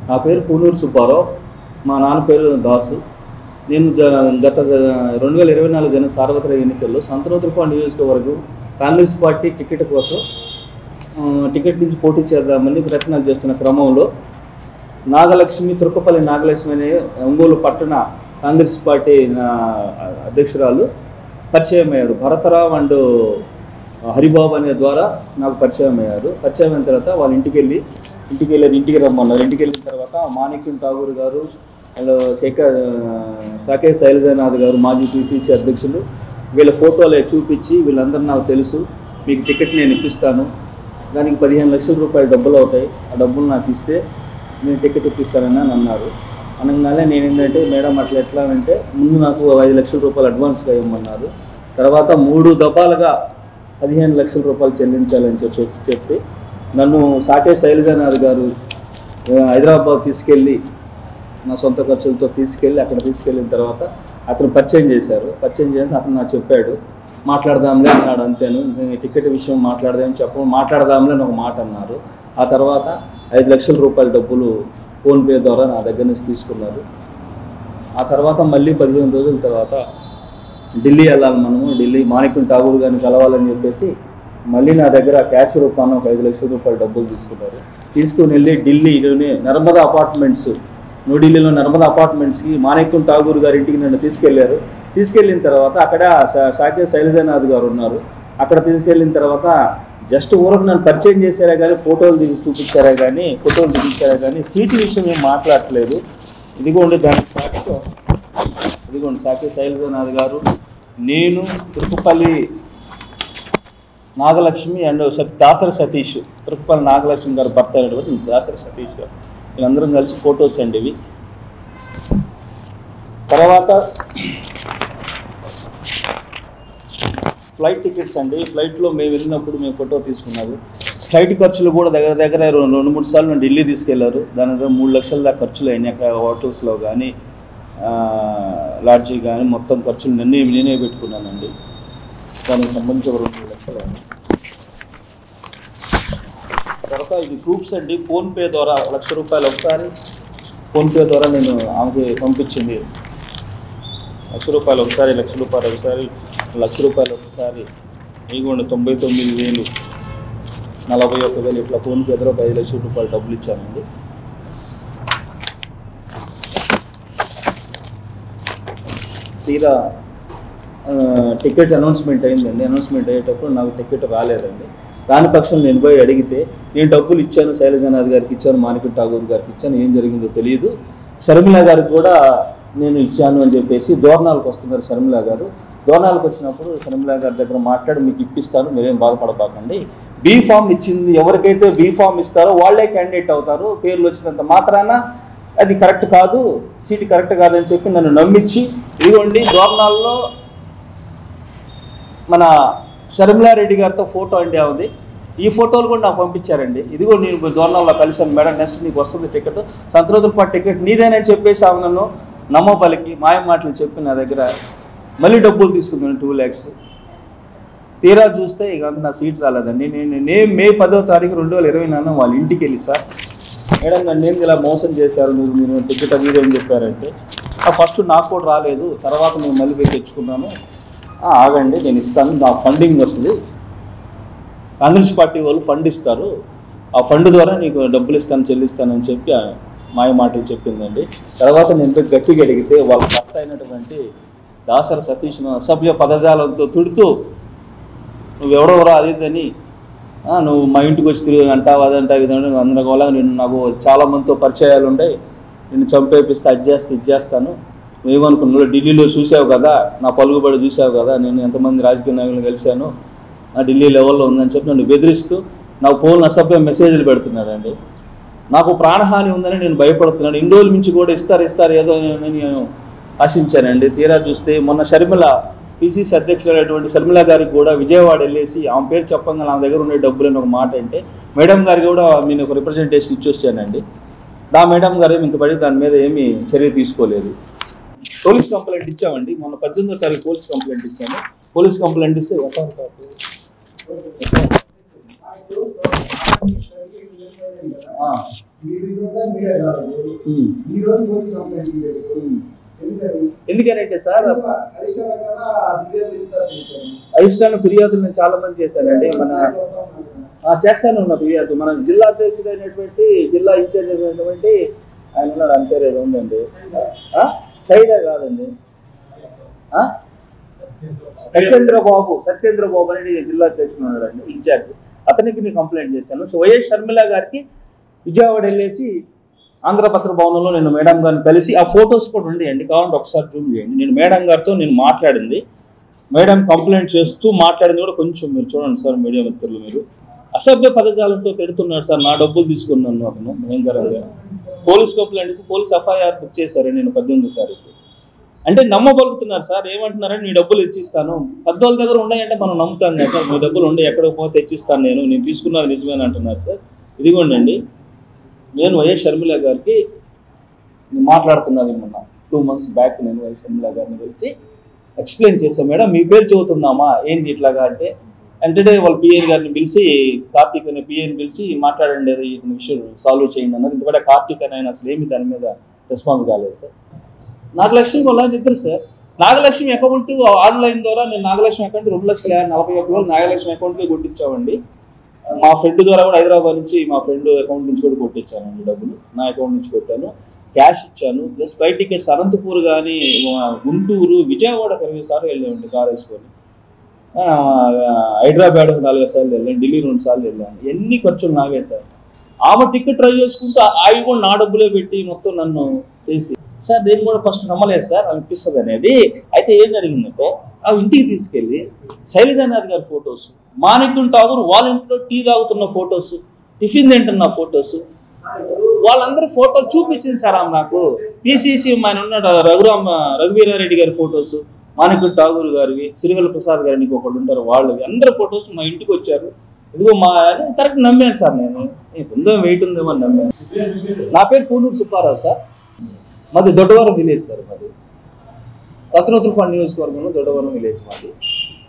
నా పేరు పూనూరు సుబ్బారావు, మా నాన్న పేరు దాసు. నేను గత 2024 సార్వత్రిక ఎన్నికల్లో సంతనూతలపాడు నియోజకవర్గం కాంగ్రెస్ పార్టీ టికెట్ కోసం టికెట్ నుంచి పోటీ చేద్దామని ప్రయత్నాలు చేస్తున్న క్రమంలో నాగలక్ష్మి, తుర్కపల్లి నాగలక్ష్మి అనే ఒంగోలు పట్టణ కాంగ్రెస్ పార్టీ అధ్యక్షురాలు పరిచయం అయ్యారు. భరతరావు అండ్ హరిబాబు అనే ద్వారా నాకు పరిచయం అయ్యారు. పరిచయం అయిన తర్వాత వాళ్ళ ఇంటికి రమ్మన్నారు. ఇంటికి వెళ్ళిన తర్వాత మాణిక్యం ఠాగూర్ గారు అండ్ సాకే శైలజానాథ్ గారు మాజీ పిసిసి అధ్యక్షులు వీళ్ళ ఫోటోలు చూపించి, వీళ్ళందరూ నాకు తెలుసు, మీకు టికెట్ నేను ఇప్పిస్తాను, దానికి 15 లక్షల రూపాయలు డబ్బులు అవుతాయి, ఆ డబ్బులు నాకు ఇస్తే నేను టికెట్ ఇప్పిస్తానని అన్నారు. అనగానే నేను ఏంటంటే, మేడం అట్లా ఎట్లా అంటే, ముందు నాకు 5 లక్షల రూపాయలు అడ్వాన్స్గా ఇవ్వమన్నారు. తర్వాత 3 దఫాలుగా 15 లక్షల రూపాయలు చెల్లించాలని చెప్పి నన్ను సాకే శైలజానాథ్ గారు హైదరాబాద్ తీసుకెళ్ళి, నా సొంత ఖర్చులతో తీసుకెళ్ళి అక్కడ తీసుకెళ్ళిన తర్వాత అతను పరిచయం చేశారు. పరిచయం చేసి అతను నాకు చెప్పాడు, మాట్లాడదాంలే అన్నాడు. అంతేను, టికెట్ విషయం మాట్లాడదాంలే అని ఒక మాట అన్నారు. ఆ తర్వాత 5 లక్షల రూపాయల డబ్బులు ఫోన్పే ద్వారా నా దగ్గర నుంచి తీసుకున్నారు. ఆ తర్వాత మళ్ళీ 15 రోజుల తర్వాత ఢిల్లీ వెళ్ళాలి, ఢిల్లీ మాణిక్యం ఠాగూర్ గారిని కలవాలని చెప్పేసి మళ్ళీ నా దగ్గర క్యాష్ రూపాయన ఒక 5 లక్షల రూపాయల డబ్బులు తీసుకున్నారు. తీసుకుని వెళ్ళి ఢిల్లీలోనే నర్మదా అపార్ట్మెంట్స్, న్యూఢిల్లీలో నర్మదా అపార్ట్మెంట్స్కి మాణిక్యం ఠాగూర్ గారి ఇంటికి నన్ను తీసుకెళ్లారు. తీసుకెళ్ళిన తర్వాత అక్కడ సాకే శైలజానాథ్ గారు ఉన్నారు. అక్కడ తీసుకెళ్ళిన తర్వాత జస్ట్ ఊరకు నన్ను పరిచయం చేశారా కానీ ఫోటోలు చూపించారా కానీ సీటు విషయం ఏం మాట్లాడట్లేదు. ఇదిగోండి ఇదిగోండి సాకే శైలజానాథ్ గారు, నేను, తుర్కపల్లి నాగలక్ష్మి అండ్ దాసరి సతీష్, తుర్కపల్లి నాగలక్ష్మి గారు భర్త అయినటువంటి దాసరి సతీష్ గారు, వీళ్ళందరం కలిసి ఫొటోస్ అండి ఇవి. తర్వాత ఫ్లైట్ టికెట్స్ అండి. ఫ్లైట్లో మేము వెళ్ళినప్పుడు మేము ఫోటో తీసుకున్నారు. ఫ్లైట్ ఖర్చులు కూడా దగ్గర 2-3 సార్లు నన్ను ఢిల్లీ తీసుకెళ్లారు. దాని దగ్గర 3 లక్షల దాకా ఖర్చులు అయినాయి. అక్కడ హోటల్స్లో కానీ లాడ్జీ కానీ మొత్తం ఖర్చులు నేనే పెట్టుకున్నానండి. దానికి సంబంధించి 2 లక్షలు అయింది. తర్వాత ఇది ప్రూఫ్స్ అండి. ఫోన్పే ద్వారా 1 లక్ష రూపాయలు ఒకసారి ఫోన్పే ద్వారా నేను ఆమెకి పంపించింది. 1 లక్ష రూపాయలు ఒకసారి, 1 లక్ష రూపాయలు ఒకసారి, 1 లక్ష రూపాయలు ఒకసారి, ఇదిగోండి 99,000, 41,000 ఇట్లా ఫోన్పే ద్వారా 5 లక్షల రూపాయలు డబ్బులు ఇచ్చానండి. తీరా టికెట్ అనౌన్స్మెంట్ అయిందండి. అనౌన్స్మెంట్ అయ్యేటప్పుడు నాకు టికెట్ రాలేదండి. రాని పక్షం నేను పోయి అడిగితే, నేను డబ్బులు ఇచ్చాను, శైలజానాథ్ గారికి ఇచ్చాను, మాణిక్యం ఠాగూర్ గారికి ఇచ్చాను, ఏం జరిగిందో తెలియదు, షర్మిల గారికి కూడా నేను ఇచ్చాను అని చెప్పేసి దోర్నాలకు వస్తున్నారు. షర్మిల గారు దోర్నాలకు వచ్చినప్పుడు షర్మిల గారి దగ్గర మాట్లాడి, మీకు ఇప్పిస్తాను, మీరేం బాధపడబాకండి, బీ ఫామ్ ఇచ్చింది ఎవరికైతే బీ ఫామ్ ఇస్తారో వాళ్ళే క్యాండిడేట్ అవుతారు, పేర్లు వచ్చినంత మాత్రాన అది కరెక్ట్ కాదు, సీటు కరెక్ట్ కాదని చెప్పి నన్ను నమ్మించి, ఇదిగోండి దోర్నాల్లో మన షర్మిలారెడ్డి గారితో ఫోటో అండి ఉంది. ఈ ఫోటోలు కూడా నాకు పంపించారండి. ఇదిగో నేను దోర్నాల్లో కలిసాను మేడం, నెక్స్ట్ నీకు వస్తుంది టికెట్, సంతనూతలపాడు టికెట్ నీదేనని చెప్పేసి ఆమె నన్ను నమ్మబలికి మాయ మాటలు చెప్పి నా దగ్గర మళ్ళీ డబ్బులు తీసుకుందాను 2 lakhs. తీరా చూస్తే ఇక అంత నా సీట్ రాలేదండి. నేను మే 10వ తారీఖు 2024 వాళ్ళ ఇంటికి వెళ్ళి, సార్ మేడం నన్ను ఏంది ఇలా మోసం చేశారు, మీరు టికెట్ అది అని చెప్పారంటే, ఫస్ట్ నాకు కూడా రాలేదు, తర్వాత నేను మళ్ళీ పోయి తెచ్చుకున్నాను, ఆగండి నేను ఇస్తాను, నాకు ఫండింగ్ వస్తుంది, కాంగ్రెస్ పార్టీ వాళ్ళు ఫండ్ ఇస్తారు, ఆ ఫండ్ ద్వారా నీకు డబ్బులు చెల్లిస్తానని చెప్పి మాయ మాటలు చెప్పిందండి. తర్వాత నేను గట్టిగా అడిగితే వాళ్ళ భర్త అయినటువంటి దాసరి సతీష్ అసభ్య పదజాలంతో తిడుతూ, నువ్వెవడెవరో అదేదని, నువ్వు మా ఇంటికి వచ్చి తిరిగి అంటావు, అదంటావు, ఇదంటే అందువల్ల నాకు చాలామందితో పరిచయాలు ఉంటాయి, నిన్ను చంపేపిస్తే ఇది చేస్తాను, నువ్వేమనుకున్నావు, ఢిల్లీలో చూసావు కదా, నా పలుకుబడి చూసావు కదా, నేను ఎంతమంది రాజకీయ నాయకులను కలిశాను, ఢిల్లీ లెవెల్లో ఉందని చెప్పి నన్ను బెదిరిస్తూ నాకు ఫోన్ అసభ్య మెసేజ్లు పెడుతున్నాడండి. నాకు ప్రాణహాని ఉందని నేను భయపడుతున్నాను. ఇన్ని రోజుల నుంచి కూడా ఇస్తారు ఏదో నేను ఆశించానండి. తీరా చూస్తే మొన్న షర్మిల పిసిసి అధ్యక్షుడైనటువంటి షర్మిల గారికి కూడా విజయవాడ వెళ్ళేసి ఆమె పేరు చెప్పంగా నా దగ్గర ఉండే డబ్బులు అని ఒక మాట అంటే, మేడం గారికి కూడా నేను ఒక రిప్రజెంటేషన్ ఇచ్చొచ్చానండి. మేడం గారు ఇంతపడి దాని మీద ఏమీ చర్య తీసుకోలేదు. పోలీస్ కంప్లైంట్ ఇచ్చామండి. మొన్న 18వ తారీఖు పోలీస్ కంప్లైంట్ ఇచ్చాను. పోలీస్ కంప్లైంట్ ఇస్తే ఎందుకనంటే సార్ అయిష్టాన్ని ఫిర్యాదులు నేను చాలా మంది చేశానండి. మన చేస్తానే ఉన్న ఫిర్యాదు మన జిల్లా అధ్యక్షుడు అయినటువంటి జిల్లా ఇన్ఛార్జ్ అయినటువంటి ఆయన ఉన్నాడు, అని పేరు ఏదో ఉందండి, సైదా కాదండి, సత్యేంద్రబాబు అనేది జిల్లా అధ్యక్షుడు ఉన్నాడండి ఇన్ఛార్జ్. అతనికి నేను కంప్లైంట్ చేశాను. సో వైఎస్ షర్మిల గారికి విజయవాడ వెళ్ళేసి ఆంధ్రపత్ర భవనంలో నేను మేడం గారిని కలిసి, ఆ ఫొటోస్ కూడా ఉండేయండి, కావాలంటే ఒకసారి జూమ్ చేయండి. నేను మేడం గారితో నేను మాట్లాడింది, మేడం కంప్లైంట్ చేస్తూ మాట్లాడింది కూడా కొంచెం మీరు చూడండి సార్. మీడియా మిత్రులు, మీరు అసభ్య పదజాలంతో పెడుతున్నాడు సార్. నా డబ్బులు తీసుకున్నాను అతను భయంకరంగా. పోలీస్ కంప్లైంట్ ఇచ్చి పోలీస్ ఎఫ్ఐఆర్ బుక్ చేశారు నేను 18వ తారీఖు. అంటే నమ్మబలుగుతున్నారు సార్. ఏమంటున్నారని నీ డబ్బులు ఇచ్చిస్తాను, పెద్దోళ్ళ దగ్గర ఉన్నాయంటే మనం నమ్ముతాం కదా సార్. మీ డబ్బులు ఉండే ఎక్కడికి పోతే తెచ్చిస్తాను, నేను తీసుకున్నాను నిజమేనా అంటున్నారు సార్. ఇదిగోండి, నేను వైఎస్ షర్మిల గారికి మాట్లాడుతున్నాను. మొన్న 2 months బ్యాక్ నేను వైఎస్ షర్మిల గారిని కలిసి ఎక్స్ప్లెయిన్ చేస్తాను. మేడం మీ పేరు చెబుతున్నామా ఏంటి ఇట్లాగా అంటే, అంటే వాళ్ళ పిఏని గారిని పిలిచి, కార్తీక్ అనే పిఏని పిలిచి మాట్లాడండి, ఈ విషయం సాల్వ్ చేయండి అన్నారు. ఎందుకంటే కార్తీక్ అని ఆయన అసలు ఏమి దాని మీద రెస్పాన్స్ కాలేదు సార్. నాగలక్ష్మి వాళ్ళ ఇద్దరు సార్. నాగలక్ష్మి అకౌంట్ ఆన్లైన్ ద్వారా నేను నాగలక్ష్మి అకౌంట్ 2,41,000 నాగలక్ష్మి అకౌంట్కి కొట్టించామండి. మా ఫ్రెండ్ ద్వారా కూడా హైదరాబాద్ నుంచి మా ఫ్రెండ్ అకౌంట్ నుంచి కూడా కొట్టించానండి డబ్బులు. నా అకౌంట్ నుంచి కొట్టాను, క్యాష్ ఇచ్చాను, ప్లస్ ఫ్లైట్ టికెట్స్ అనంతపూర్ కానీ గుంటూరు విజయవాడ 20 సార్లు వెళ్ళామండి కార్ వేసుకొని. హైదరాబాద్ 4 సార్లు వెళ్ళాను, ఢిల్లీ 2 సార్లు వెళ్ళాను. ఎన్ని ఖర్చులు నావే సార్. ఆమె టికెట్ ట్రై చేసుకుంటూ అవి కూడా నా డబ్బులే పెట్టి మొత్తం నన్ను చేసి సార్. నేను కూడా ఫస్ట్ నమ్మలేదు సార్ అనిపిస్తుంది అనేది. అయితే ఏం జరిగిందంటే ఆ ఇంటికి తీసుకెళ్ళి శైలజానాథ్ గారి ఫొటోస్, మాణిక్యం ఠాగూర్ వాళ్ళ ఇంట్లో టీ తాగుతున్న ఫొటోస్, టిఫిన్ తింటున్న ఫొటోస్, వాళ్ళందరూ ఫోటోలు చూపించింది సార్ ఆమె నాకు. పిసిసి ఆయన ఉన్నాడు రఘువీరారెడ్డి గారి ఫొటోస్, మాణిక్యం ఠాగూర్ గారివి, సిరివెల్ల ప్రసాద్ గారికి ఒకళ్ళు ఉంటారు వాళ్ళవి, అందరి ఫొటోస్ మా ఇంటికి వచ్చారు. ఇదిగో మా కరెక్ట్ నమ్మాను సార్. నేను ఉందో వెయిట్ ఉందేమో అని నమ్మాను. నా పేరు పూనూరు సుబ్బారావు సార్. మాది దొడ్డవరం విలేజ్ సార్. మాది రత్నోతులపాడు నియోజకవర్గంలో దొడ్డవరం విలేజ్ మాది.